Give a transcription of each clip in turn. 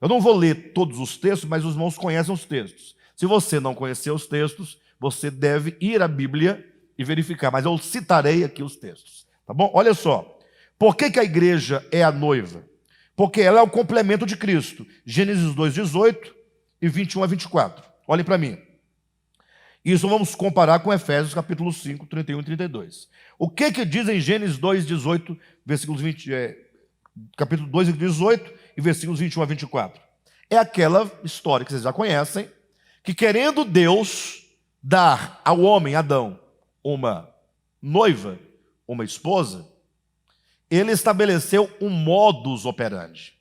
Eu não vou ler todos os textos, mas os irmãos conhecem os textos. Se você não conhecer os textos, você deve ir à Bíblia e verificar. Mas eu citarei aqui os textos. Tá bom? Olha só. Por que a igreja é a noiva? Porque ela é o complemento de Cristo. Gênesis 2:18 e 21 a 24. Olhem para mim. Isso vamos comparar com Efésios capítulo 5, 31 e 32. O que diz em Gênesis 2:18, versículos 20, capítulo 2, 18 e versículos 21 a 24? É aquela história que vocês já conhecem, que querendo Deus dar ao homem, Adão, uma noiva, uma esposa, ele estabeleceu um modus operandi.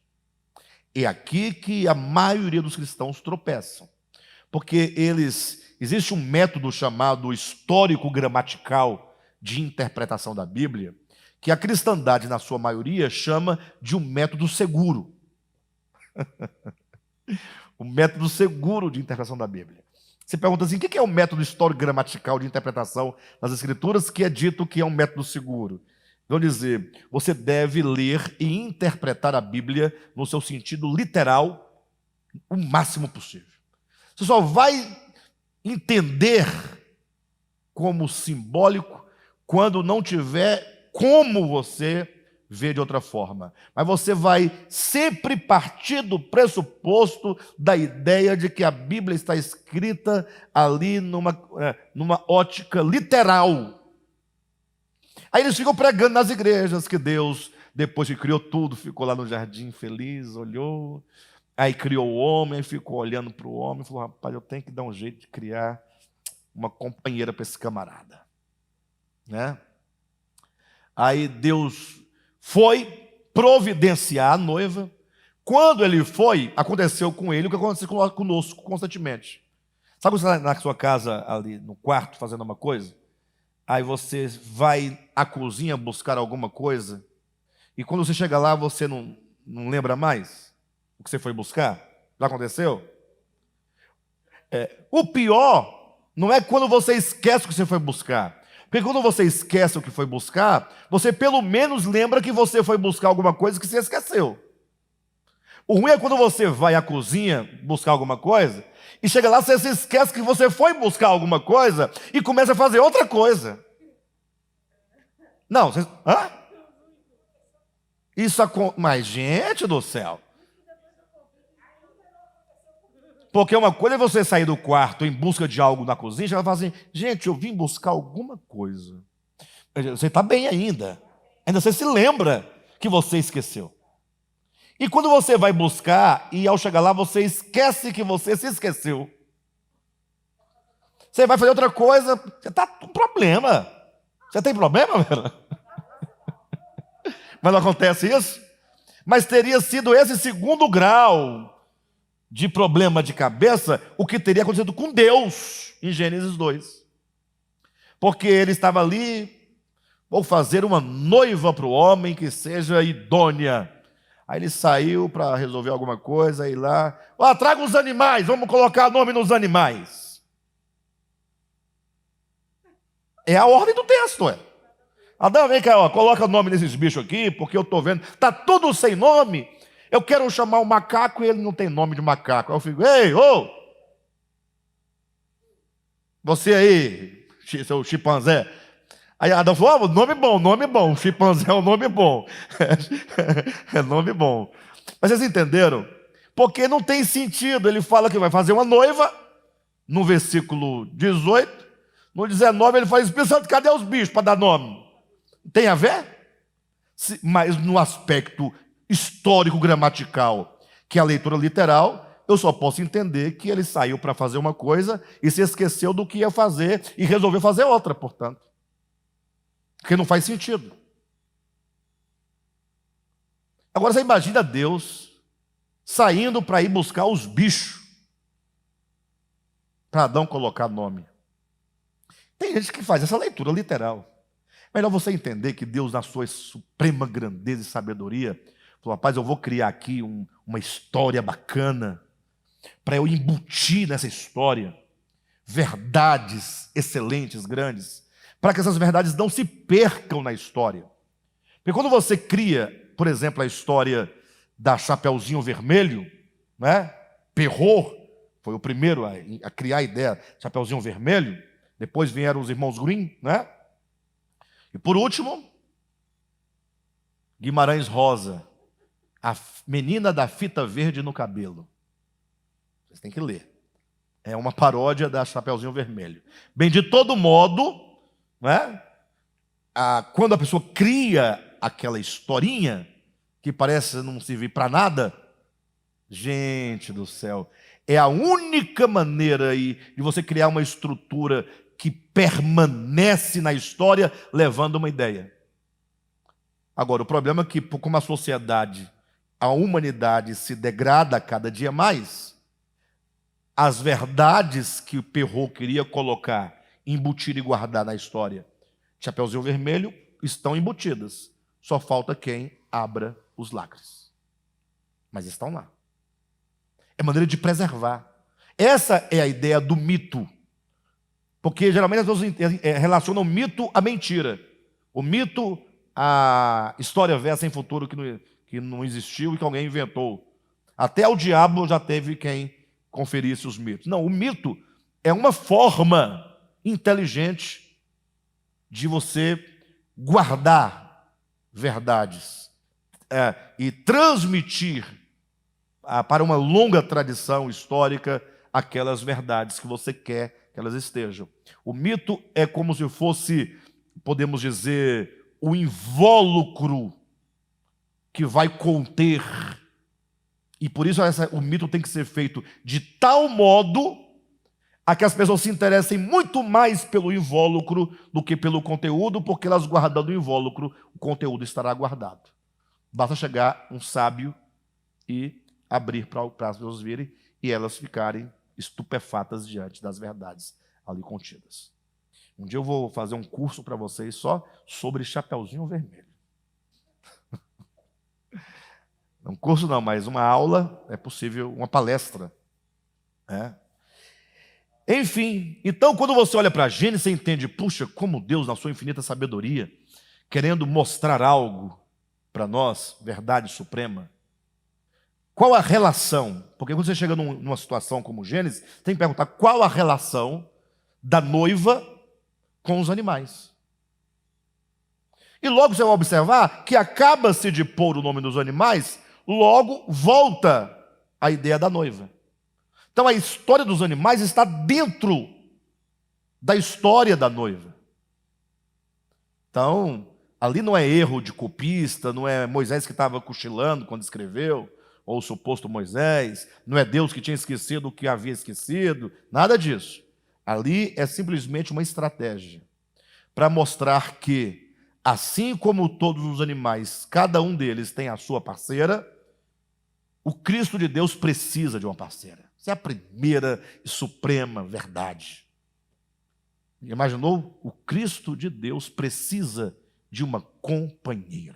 É aqui que a maioria dos cristãos tropeçam. Porque existe um método chamado histórico-gramatical de interpretação da Bíblia, que a cristandade, na sua maioria, chama de um método seguro. O método seguro de interpretação da Bíblia. Você pergunta assim, o que é o método histórico-gramatical de interpretação das Escrituras, que é dito que é um método seguro? Vão dizer, você deve ler e interpretar a Bíblia no seu sentido literal o máximo possível. Você só vai entender como simbólico quando não tiver como você ver de outra forma. Mas você vai sempre partir do pressuposto da ideia de que a Bíblia está escrita ali numa ótica literal. Aí eles ficam pregando nas igrejas que Deus, depois que criou tudo, ficou lá no jardim feliz, olhou, aí criou o homem, aí ficou olhando para o homem e falou, rapaz, eu tenho que dar um jeito de criar uma companheira para esse camarada. Né? Aí Deus foi providenciar a noiva. Quando ele foi, aconteceu com ele o que acontece conosco constantemente. Sabe quando você está na sua casa, ali no quarto, fazendo uma coisa? Aí você vai à cozinha buscar alguma coisa, e quando você chega lá, você não lembra mais o que você foi buscar? Já aconteceu? O pior não é quando você esquece o que você foi buscar. Porque quando você esquece o que foi buscar, você pelo menos lembra que você foi buscar alguma coisa que você esqueceu. O ruim é quando você vai à cozinha buscar alguma coisa, e chega lá, você se esquece que você foi buscar alguma coisa, e começa a fazer outra coisa. Não, vocês... Hã? Isso acontece... Mas, gente do céu... Porque uma coisa é você sair do quarto em busca de algo na cozinha, já vai falar assim, gente, eu vim buscar alguma coisa. Você está bem ainda você se lembra que você esqueceu. E quando você vai buscar, e ao chegar lá, você esquece que você se esqueceu. Você vai fazer outra coisa, você está com problema. Você tem problema, Vera? Mas não acontece isso? Mas teria sido esse segundo grau de problema de cabeça, o que teria acontecido com Deus, em Gênesis 2. Porque ele estava ali, vou fazer uma noiva para o homem que seja idônea. Aí ele saiu para resolver alguma coisa, ir lá, traga os animais, vamos colocar nome nos animais. É a ordem do texto, Adão, vem cá, coloca o nome desses bichos aqui, porque eu estou vendo, está tudo sem nome. Eu quero chamar o macaco e ele não tem nome de macaco. Aí eu fico, ei, ô! Você aí, seu chimpanzé. Aí Adão falou, nome bom. Chimpanzé é um nome bom. É nome bom. Mas vocês entenderam? Porque não tem sentido. Ele fala que vai fazer uma noiva, no versículo 18. No 19 ele fala, Espírito Santo, cadê os bichos para dar nome? Tem a ver? Mas no aspecto histórico-gramatical, que é a leitura literal, eu só posso entender que ele saiu para fazer uma coisa e se esqueceu do que ia fazer e resolveu fazer outra, portanto. Porque não faz sentido. Agora você imagina Deus saindo para ir buscar os bichos para Adão colocar nome. Tem gente que faz essa leitura literal. Melhor você entender que Deus, na sua suprema grandeza e sabedoria, falou, rapaz, eu vou criar aqui uma história bacana, para eu embutir nessa história verdades excelentes, grandes, para que essas verdades não se percam na história. Porque quando você cria, por exemplo, a história da Chapeuzinho Vermelho, né? Perrault foi o primeiro a criar a ideia de Chapeuzinho Vermelho. Depois vieram os irmãos Grimm, né? E por último, Guimarães Rosa, a menina da fita verde no cabelo. Vocês têm que ler. É uma paródia da Chapeuzinho Vermelho. Bem, de todo modo, né? Quando a pessoa cria aquela historinha que parece não servir para nada, gente do céu, é a única maneira aí de você criar uma estrutura que permanece na história, levando uma ideia. Agora, o problema é que, como a sociedade, a humanidade se degrada a cada dia mais, as verdades que o Perrault queria colocar, embutir e guardar na história, Chapeuzinho Vermelho, estão embutidas. Só falta quem abra os lacres. Mas estão lá. É maneira de preservar. Essa é a ideia do mito. Porque geralmente as pessoas relacionam o mito à mentira. O mito à história velha sem futuro que não existiu e que alguém inventou. Até o diabo já teve quem conferisse os mitos. Não, o mito é uma forma inteligente de você guardar verdades e transmitir para uma longa tradição histórica aquelas verdades que você quer que elas estejam. O mito é como se fosse, podemos dizer, o invólucro que vai conter. E por isso o mito tem que ser feito de tal modo a que as pessoas se interessem muito mais pelo invólucro do que pelo conteúdo, porque elas guardando o invólucro, o conteúdo estará guardado. Basta chegar um sábio e abrir para as pessoas virem e elas ficarem estupefatas diante das verdades ali contidas. Um dia eu vou fazer um curso para vocês só sobre Chapeuzinho Vermelho. Um curso não, mas uma aula, é possível, uma palestra. Enfim, então quando você olha para Gênesis, você entende, puxa, como Deus, na sua infinita sabedoria, querendo mostrar algo para nós, verdade suprema. Qual a relação? Porque quando você chega numa situação como Gênesis, tem que perguntar qual a relação da noiva com os animais. E logo você vai observar que acaba-se de pôr o nome dos animais, logo volta a ideia da noiva. Então a história dos animais está dentro da história da noiva. Então, ali não é erro de copista, não é Moisés que estava cochilando quando escreveu, ou o suposto Moisés, não é Deus que tinha esquecido o que havia esquecido, nada disso. Ali é simplesmente uma estratégia para mostrar que, assim como todos os animais, cada um deles tem a sua parceira, o Cristo de Deus precisa de uma parceira. Essa é a primeira e suprema verdade. Imaginou? O Cristo de Deus precisa de uma companheira.